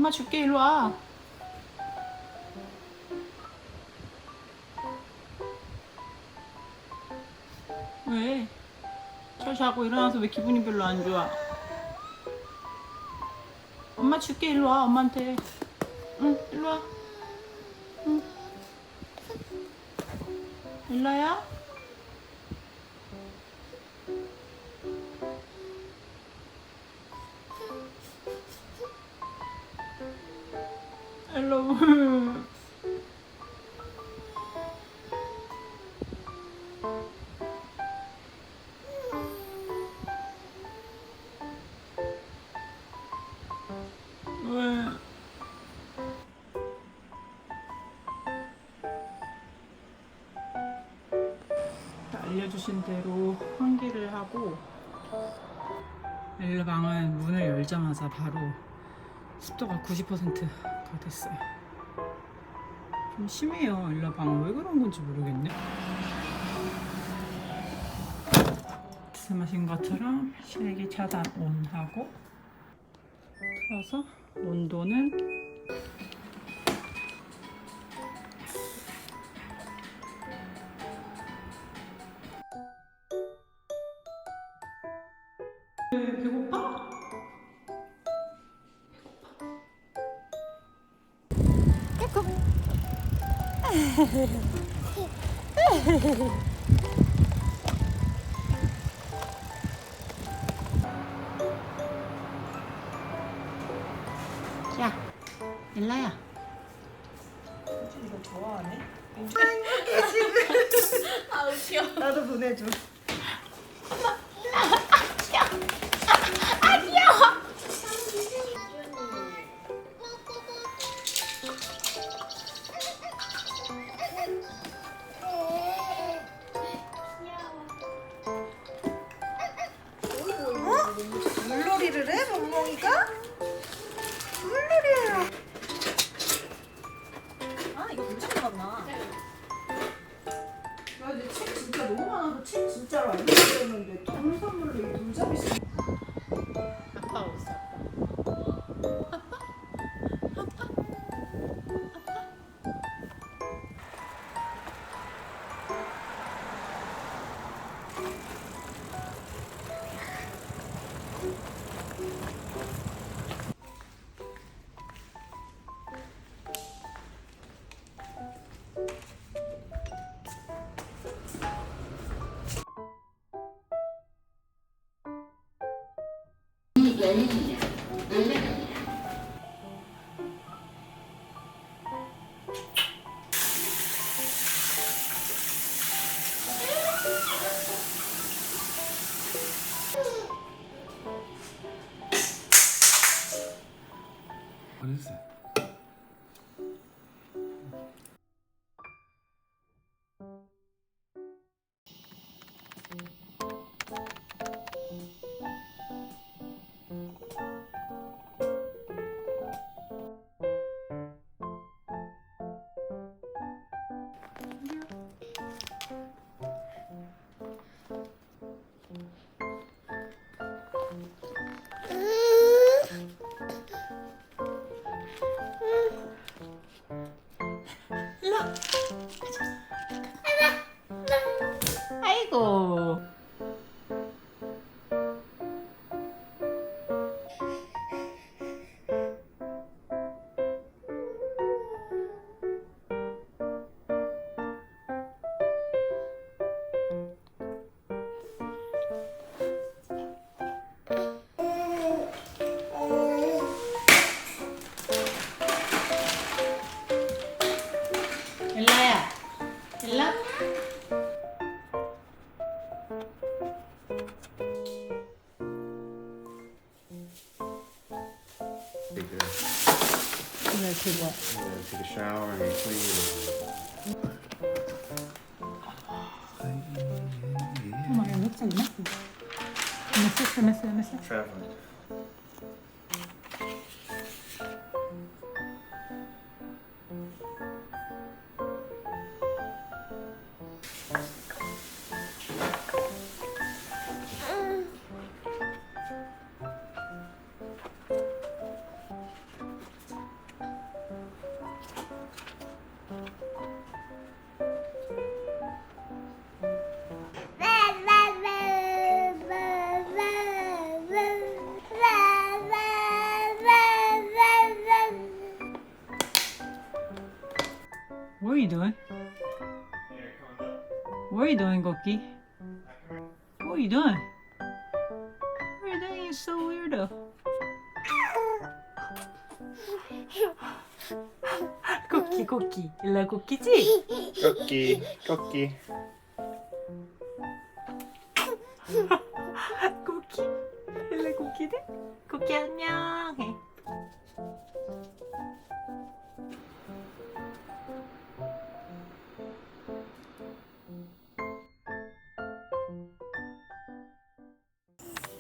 엄마 줄게. 일로 와. 왜? 잘 자고 일어나서 왜 기분이 별로 안 좋아? 엄마 줄게. 일로 와. 엄마한테. 응, 일로 와. 응. 일로야? 일로. 왜? 알려주신 대로 환기를 하고 엘라 방은 문을 열자마자 바로 습도가 90%가 됐어요. 좀 심해요. 엘라 방은 왜 그런 건지 모르겠네. 말씀하신 것처럼 실외기 차단 온 하고 틀어서 온도는 배고파? 야, 엘라야. 이거 좋아하네. 행복해 지금. 아, 웃겨. 나도 보내줘. 물놀이를 해? 멍멍이가? 물놀이야. 아 이거 물장 나갔나? 나 이제 책 진짜 너무 많아서 책 진짜로 안 읽었는데 또 오늘 선물로 이 돌잡이 씨. 아빠 없어. What is it? 아이고. 엘라야. 엘라? Take a, 그래, 그거. take a shower and clean. 엄마, 이거 몇 살이나? 몇 살? Traveling. What are you doing? What are you doing, Goki? What are you doing? What are you doing? You're so weirdo. Goki, Goki. 일라 고기지? Cookie, cookie. 고기. 일라 고기네? 고기 안녕. 해.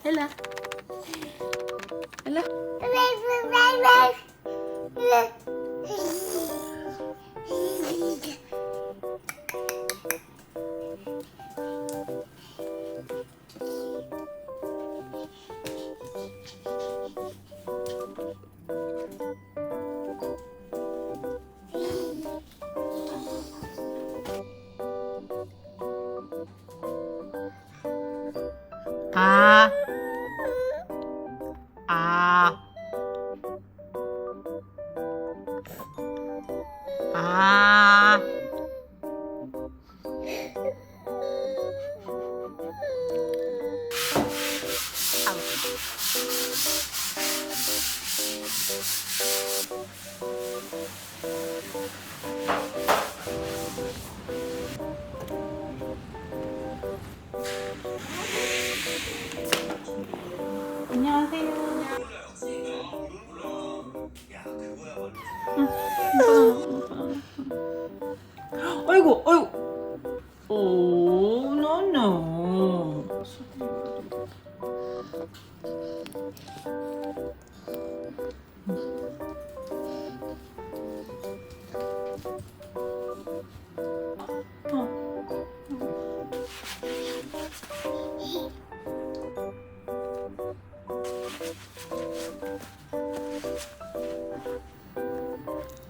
Ella. Ella. 아. 아. 아. 안녕하세요. 아이고, 아이고. 오, 노노.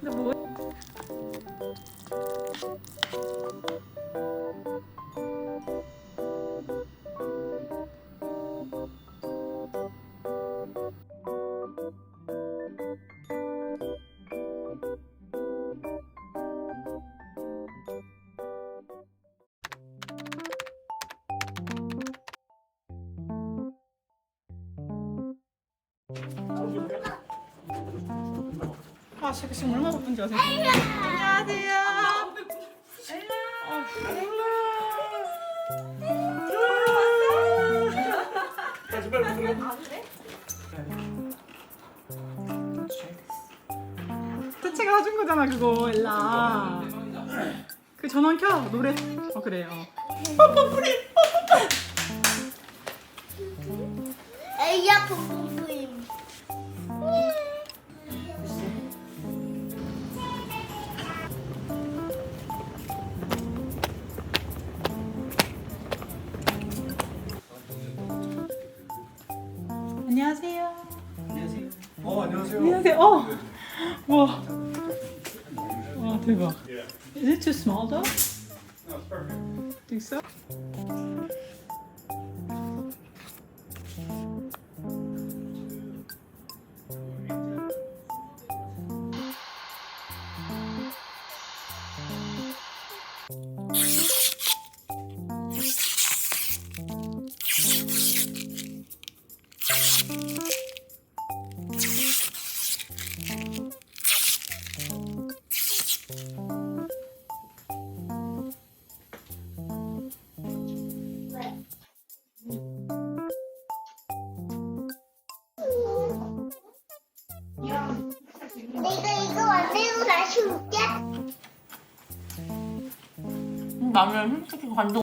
근데 뭐? 아, 지금 얼마나 바쁜지 아세요? 안녕하세요. 태채가 해준 거잖아 그거 엘라. 그 전원 켜 노래. 그래요. 에이야 뿜뿜뿜. 안녕하세요. 안녕하세요. 안녕하세요. 와. 와 대박. Is it too small though? No, it's perfect. Think so? 내가 이거 만들고 다시 올게. 나는 솔직히 감동.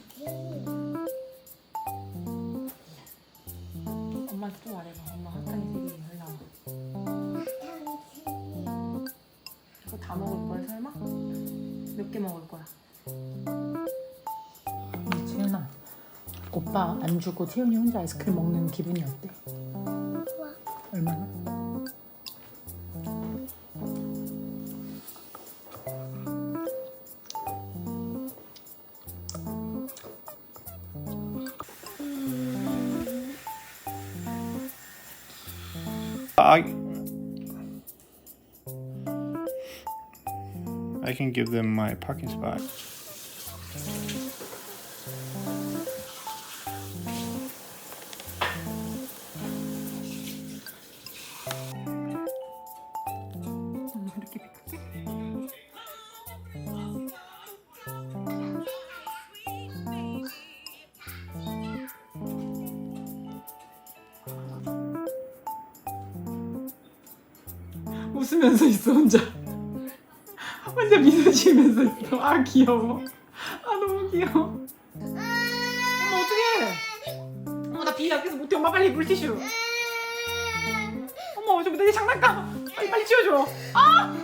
엄마한테 또 말해봐. 엄마 핫하게 되게 하려고. 이거 다 먹을 거야 설마? 몇 개 먹을 거야? 채윤아, 오빠 안 주고 채윤이 혼자 아이스크림 먹는 기분이 어때? 좋아. 얼마나? I can give them my parking spot. 이렇게 크게. 웃으면서 있어 혼자. 혼자 미소 지으면서 있어. 아 귀여워. 아 너무 귀여워. 어머 어떡해. 어머 나 비 약해서 못해. 엄마 빨리 물티슈. 어머 저거 내 장난감. 빨리 치워줘. 아.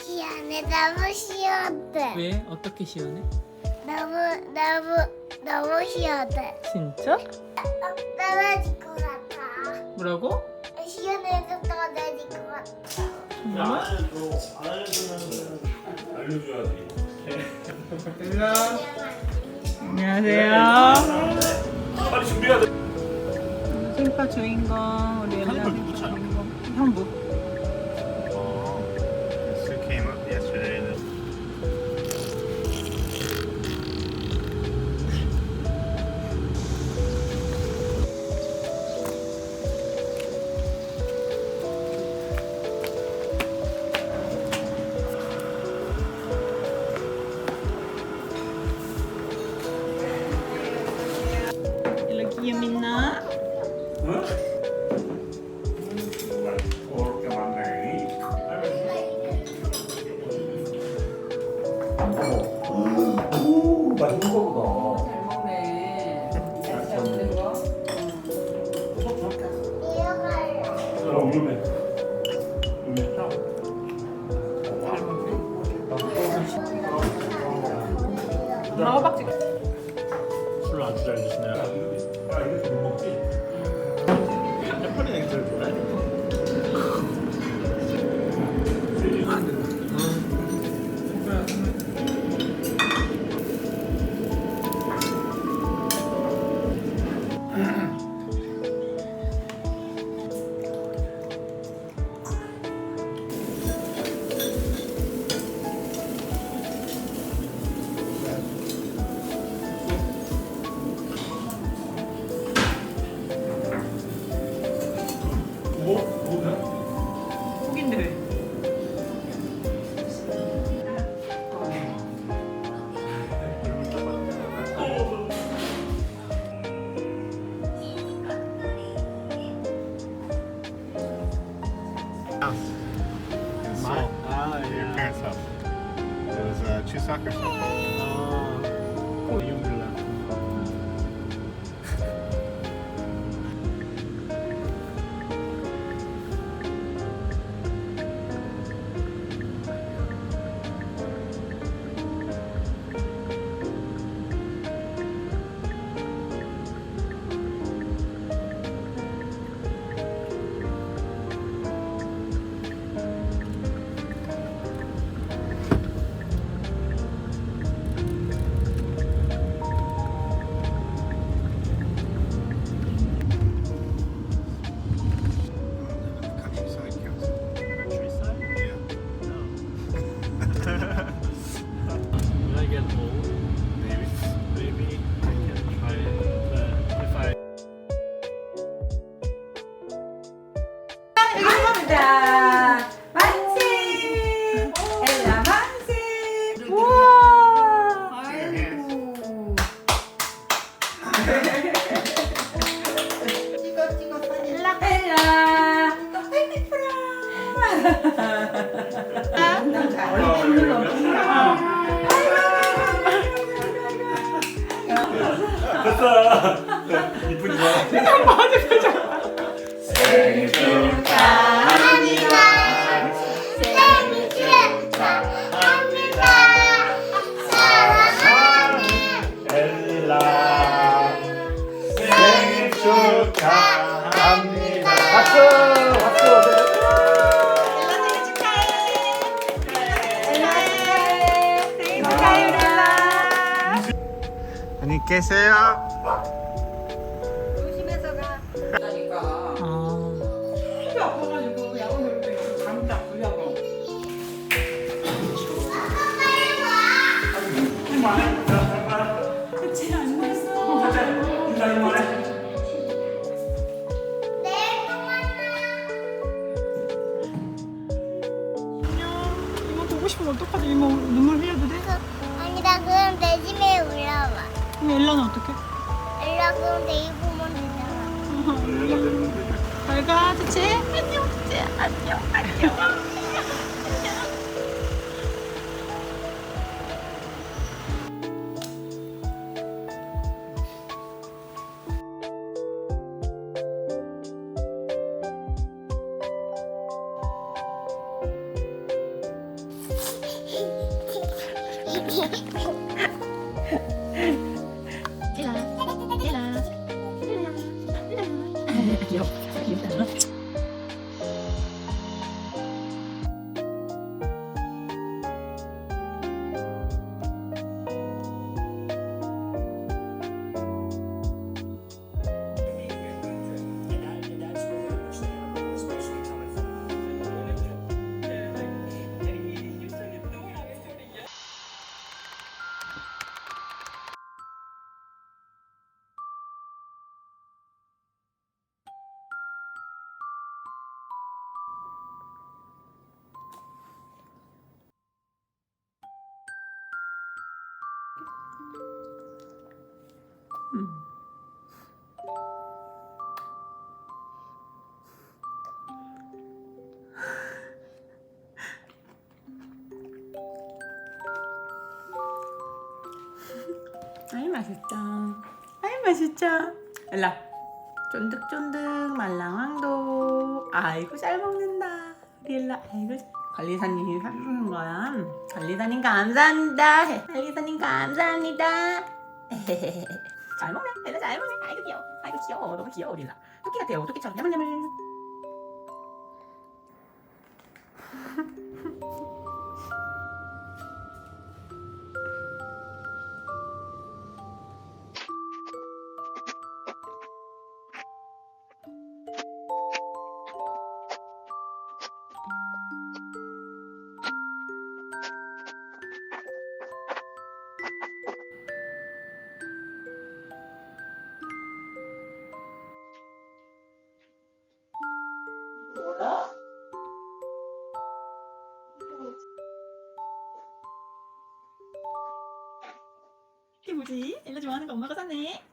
시원해 너무 시원해 왜? 어떻게 시원해? 너무 시원해 진짜? 떨어질 것 같아 뭐라고? 시원해서 떨어질 것 같아 정말? 안녕하세요. 빨리 준비해야 돼. 생파 주인공 우리 엘라 누구 차야? 형부. Oh, this came up yesterday. 엘라 귀여밌나? 오, 맛있는 거보다. 이어갈래 그럼 위험해. 엄마 허벅지. 술을 아주 잘 드시네요. 야, 이렇게 못 먹지? 해퍼리 냉철 좋아해? 속인데 왜? Your parents' house. It was Chuseok or something. Countryside Council. Countryside? Yeah. When I get old, Maybe. maybe I can try it. If I 감사합니다. 만세. 엘라 만세. 우와. 찍어 사진 엘라 엘라. 이쁘지 마. 생일 축하합니다. 계세요? 조심해서 가. 속이 아파가지고 약을 먹는데 감기 아프려고. 그치 안 됐어. 내일 또 만나. 안녕. 이모 보고 싶으면 어떡하지? 이모 눈물 흘려도 돼? 아니다, 그럼 내 집에 올라와. 그럼 엘라는 어떡해? 엘라 그럼 내일 보면 되잖아. 잘 가, 지체. 안녕, 지체. 안녕, 안녕. 아이 맛있다. 아이 맛있다. 엘라 쫀득쫀득 말랑왕도. 아이고 잘 먹는다 우리 엘라. 아이고 관리사님이 사주는 거야. 관리사님 감사합니다. 관리사님 감사합니다. 잘 먹네 엘라 잘 먹네. 아이고 귀여워. 아이고 귀여워. 너무 귀여워 우리 엘라. 토끼 같아요. 토끼처럼 야물야물. 이게 뭐지? 엘라 좋아하는 거 엄마가 샀네.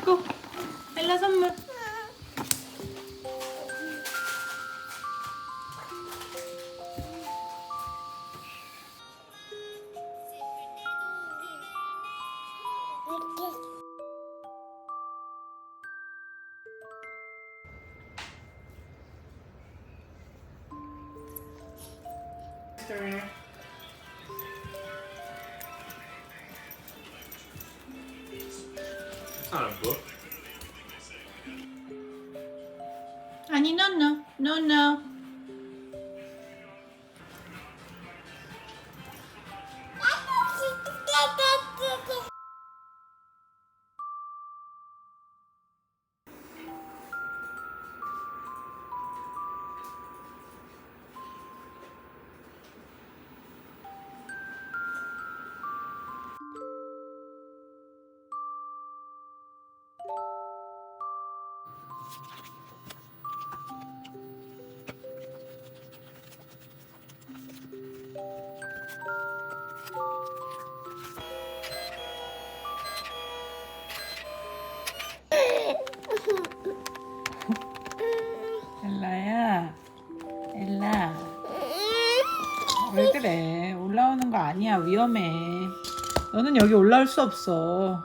고 엘라 선물. It's not a book. 아니 no. 엘라야, 엘라 왜 그래? 올라오는 거 아니야. 위험해. 너는 여기 올라올 수 없어.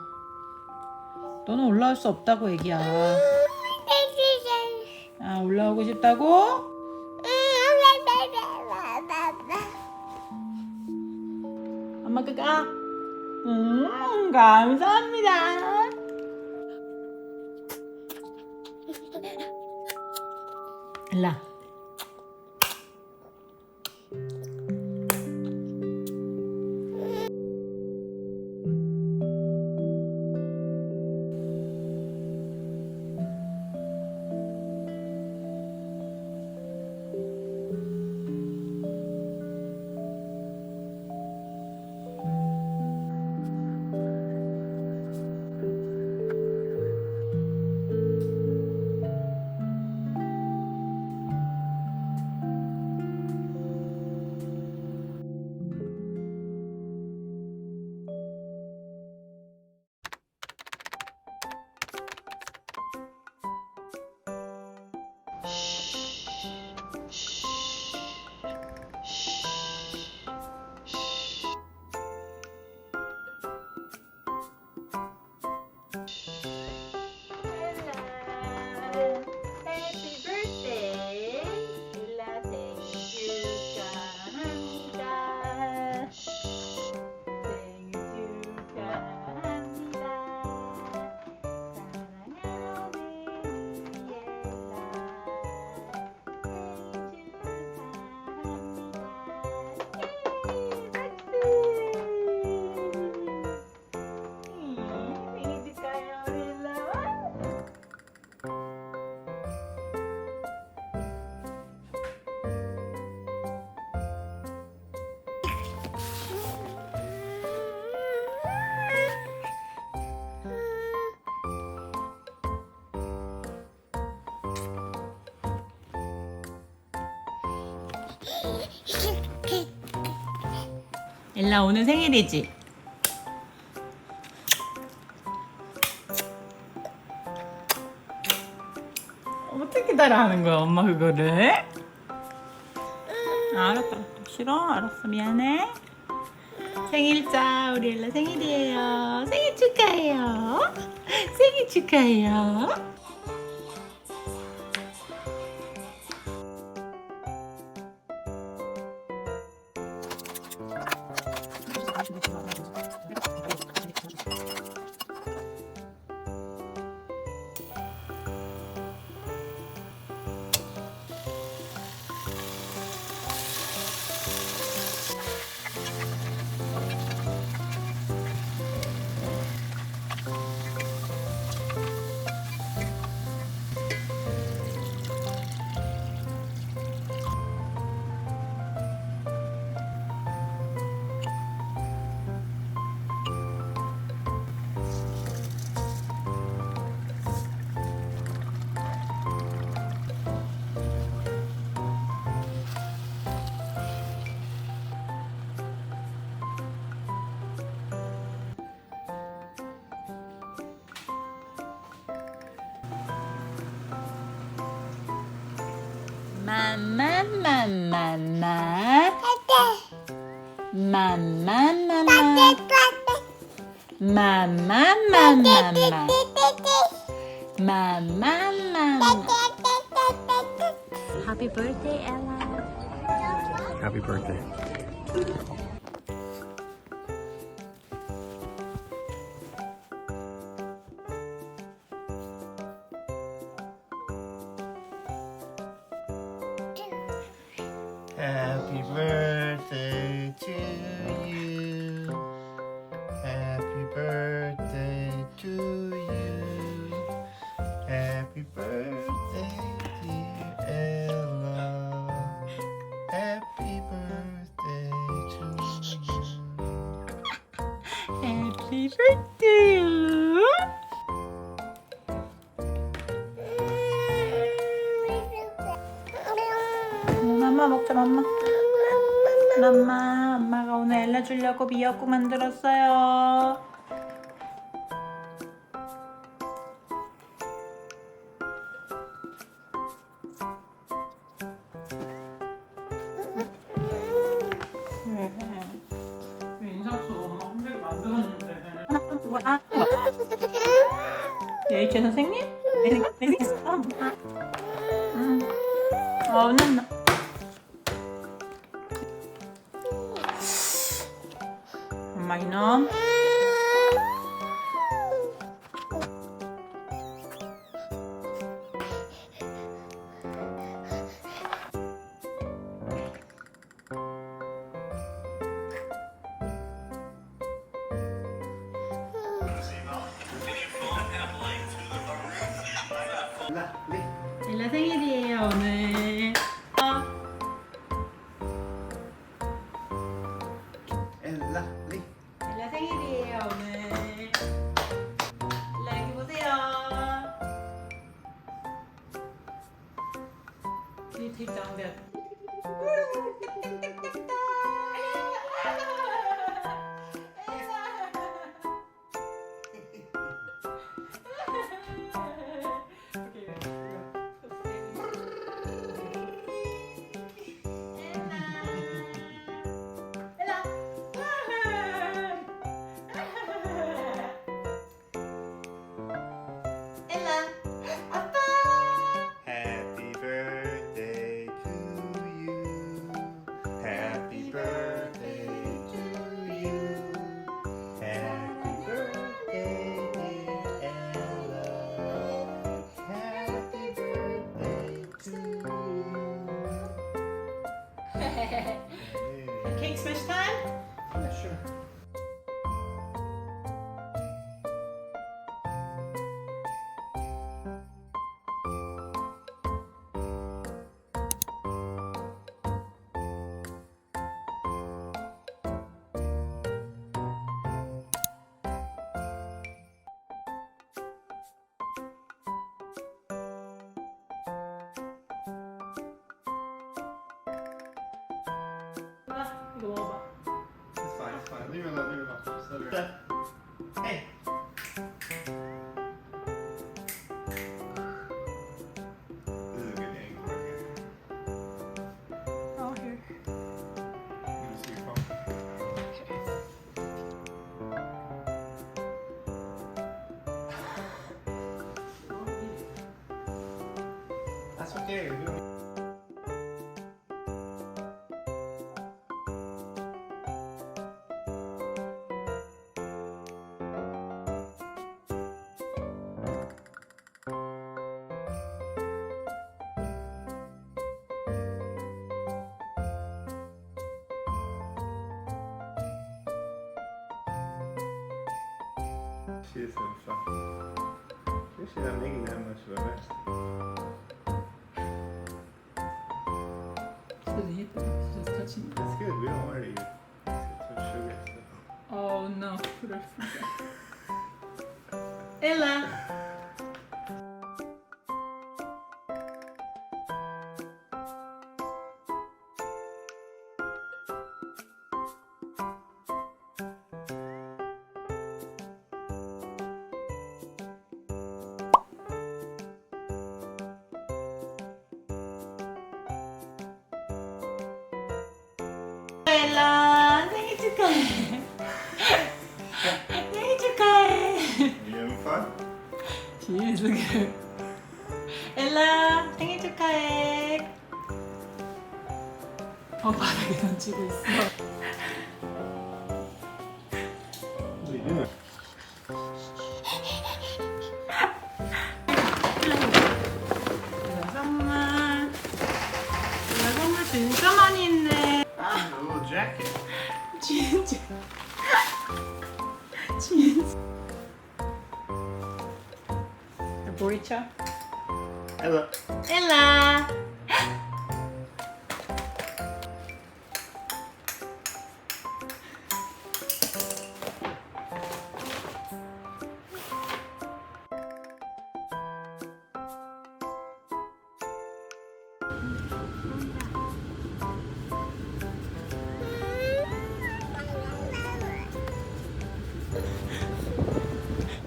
너는 올라올 수 없다고 애기야. 아, 올라오고 싶다고? 엄마 끌까? 감사합니다. 일라. Happy birthday. 일라 생일 축하합니다. 생일 축하합니다. 사랑하는 생일 축하합니다. 생일 축하해요, 릴라. 엘라 오늘 생일이지? 어떻게 따라하는 거야 엄마 그거를? 알았다. 싫어? 알았어 미안해. 생일자 우리 엘라 생일이에요. 생일 축하해요. 생일 축하해요. Happy birthday, Ella. Happy birthday. Happy birthday to you. Happy birthday to you. Happy birthday, dear Ella. Happy birthday to you. Happy birthday. 맘마 먹자 맘마. 엄마가 오늘 엘라 주려고 미역국 만들었어요. 왜 인상수 엄마 혼자 만들었는데? 예이치 선생님? 네, 어, 난 엄마 이놈. 엘라 생일이에요 오늘. 엘라 생일이에요 오늘. 엘라 여기 보세요. 뒤에 take down that. Happy birthday to you. Happy birthday to you. Happy birthday, dear Ella. Happy birthday to you. Cake smash time? Yeah, sure. 이거 먹어봐. It's fine, it's fine. Leave her alone, leave her alone. Just let her. Hey! This is a good angle right here. Oh, here. Let me see your phone. That's okay. You're doing She is having fun. She's not making that much of a mess. Doesn't hit them. It's just touching. That's good. We don't want her to eat. It's too much sugar and stuff. Oh no. Put her Ella. 엘라 생일 축하해. 생일 축하해. You having fun? Jeez, look at her. 엘라 생일 축하해. 바닥에 던지고 있어. What are you doing? 엘라 선물. 엘라 선물 진짜 많이 있네. A little jacket. 진짜. 진짜. 보리차. Ella. 엘라.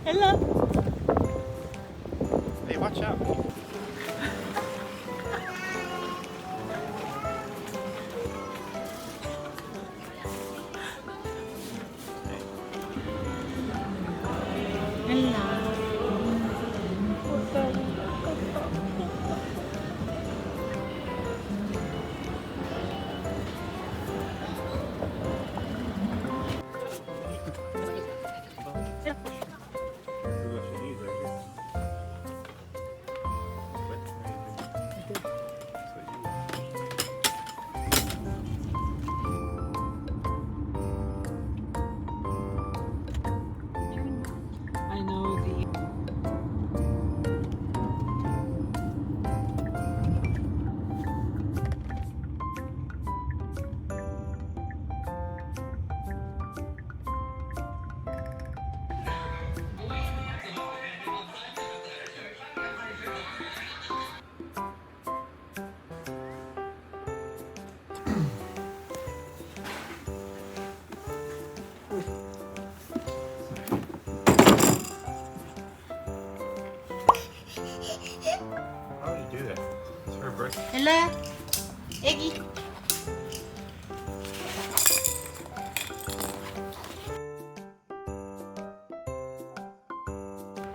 엘라. Hey, watch out. 엘라. 엘라야, 애기.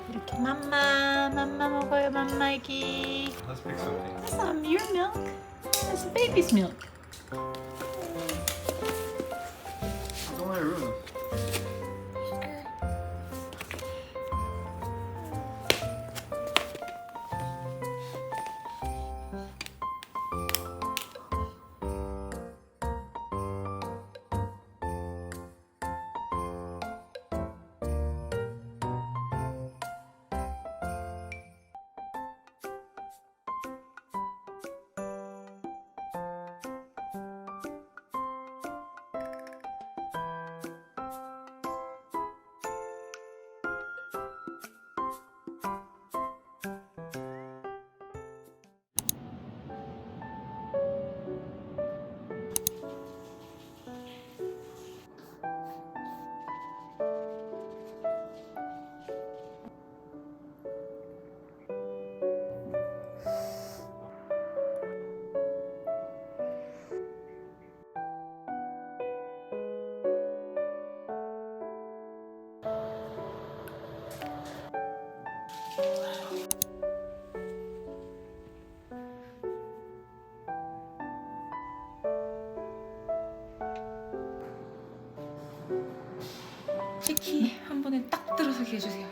이렇게 맘마 먹어요, 맘마 애기. Let's pick something. Some your milk. That's baby's milk. Don't let it ruin. 치키 한 번에 딱 들어서게 해주세요.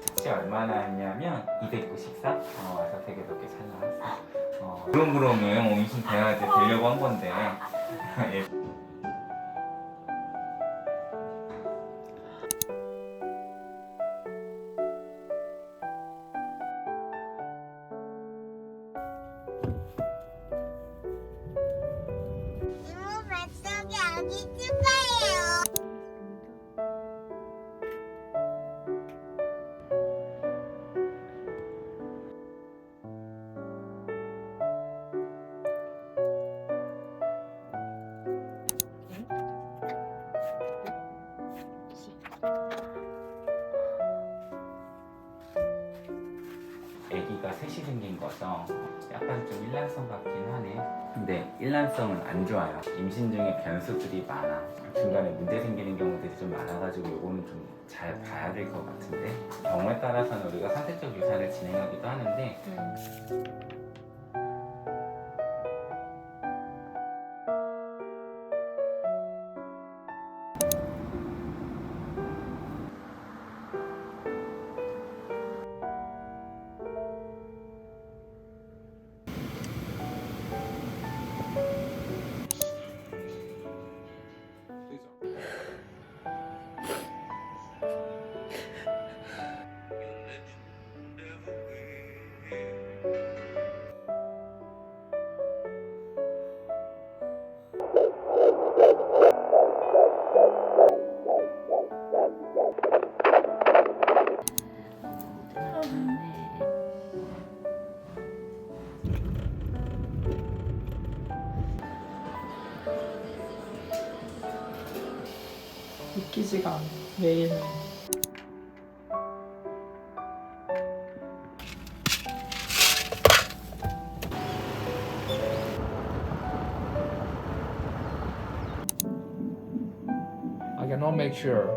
숙제 얼마나 했냐면 294 와서 되게 높게 잘 나왔어. 부릉부릉은 임신 돼야 돼 되려고 한 건데 예. 이모 뱃속에 아기 축하해요. 아기가 셋이 생긴 거죠. 약간 좀 일란성 같긴 하네. 근데 일란성은 안 좋아요. 임신 중에 변수들이 많아. 중간에 문제 생기는 경우들이 좀 많아가지고 요거는 좀 잘 봐야 될 것 같은데 경우에 따라서는 우리가 선택적 유산을 진행하기도 하는데 믿기지가 않아. 매일매일. I cannot make sure.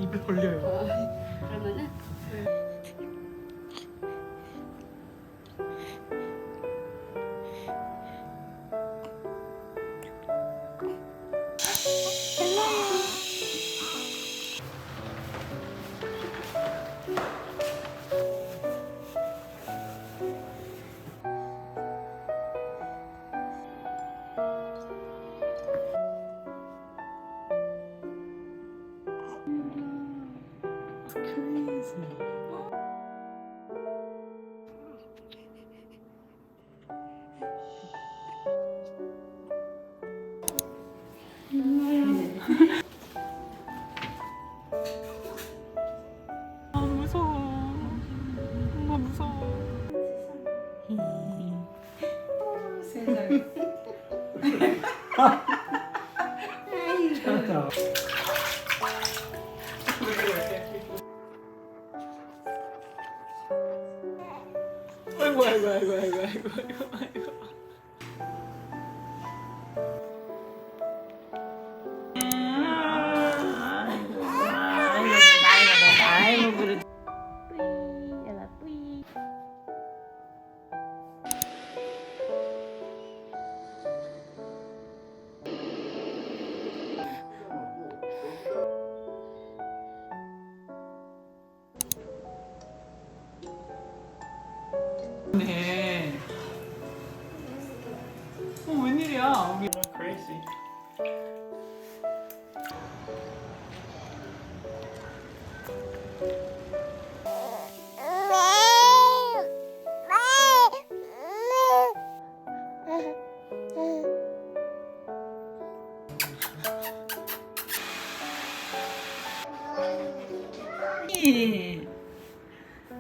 입을 벌려요. 그러면은 아 무서워. 엄마 무서워. 세상에. 아이고 아이고 아이고 아이고 아이고 아이고 아이고. 아이고 그래. 뿌이 엘라 뿌이. 네. 웬일이야? 우리 Crazy.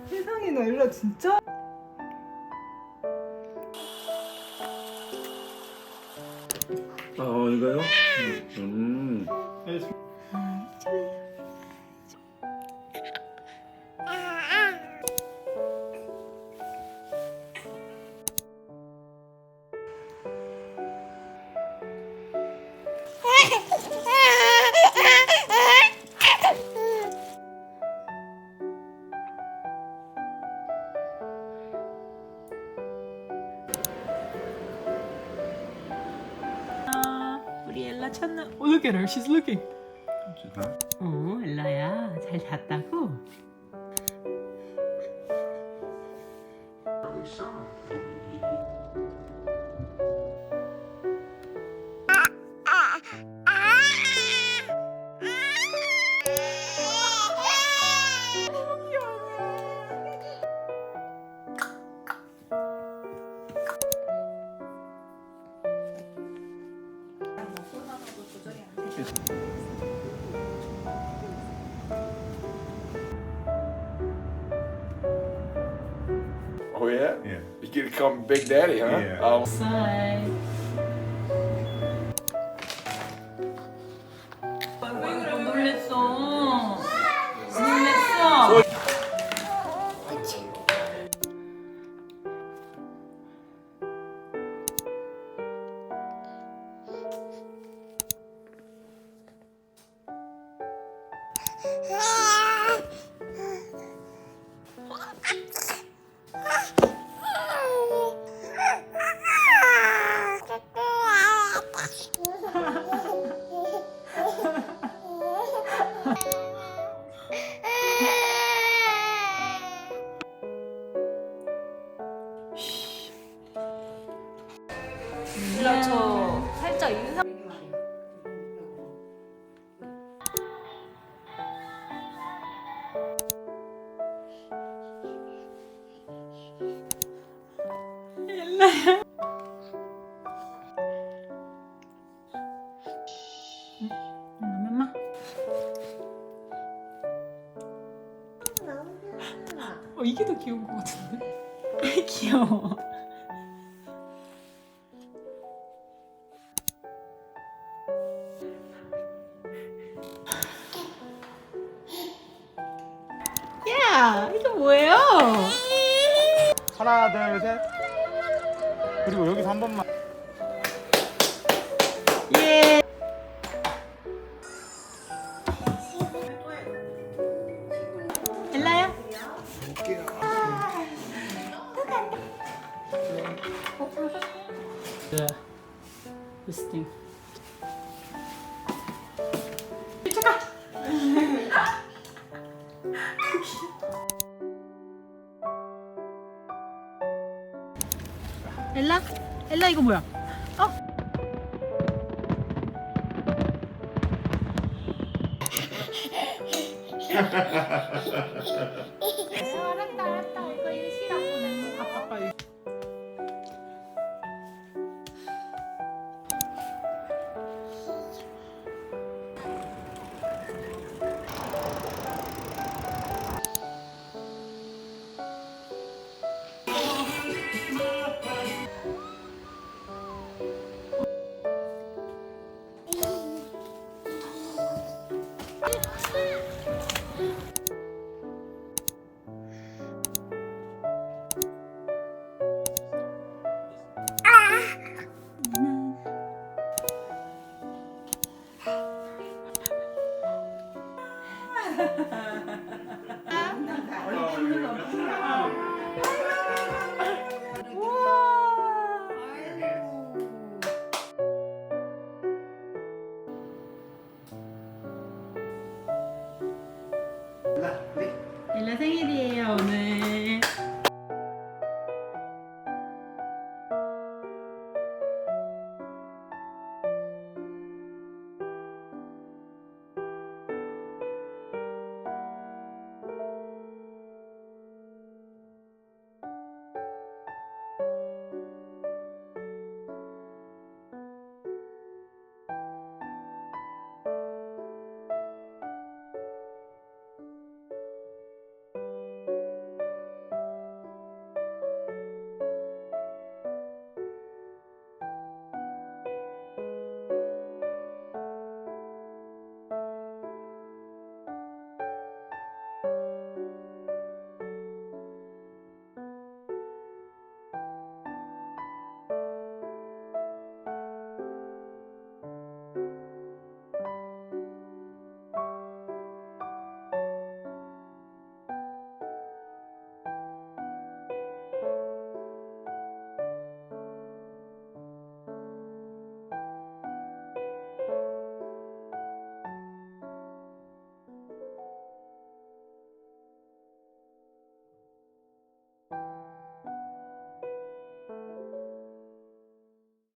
세상에 너 일로 진짜? 이거요? It's 우리 엘라 찾는. Oh, look at her. She's looking. 엘라야 잘 잤다고? Oh yeah? Yeah. You get to call me Big Daddy, huh? Yeah. Oh. 왜 그래? 놀랬어. 놀랬어. 일로 저 살짝 인사. 엄마. 이게 더 귀여운 것 같은데? 귀여워. 야, 이거 뭐예요? 하나, 둘, 셋. 그리고 여기서 한 번만. 예. This thing. 잠깐. 엘라? 엘라 이거 뭐야? 어? 알았다. 이거 싫어. 아빠 이거. 엘라 생일이에요 오늘.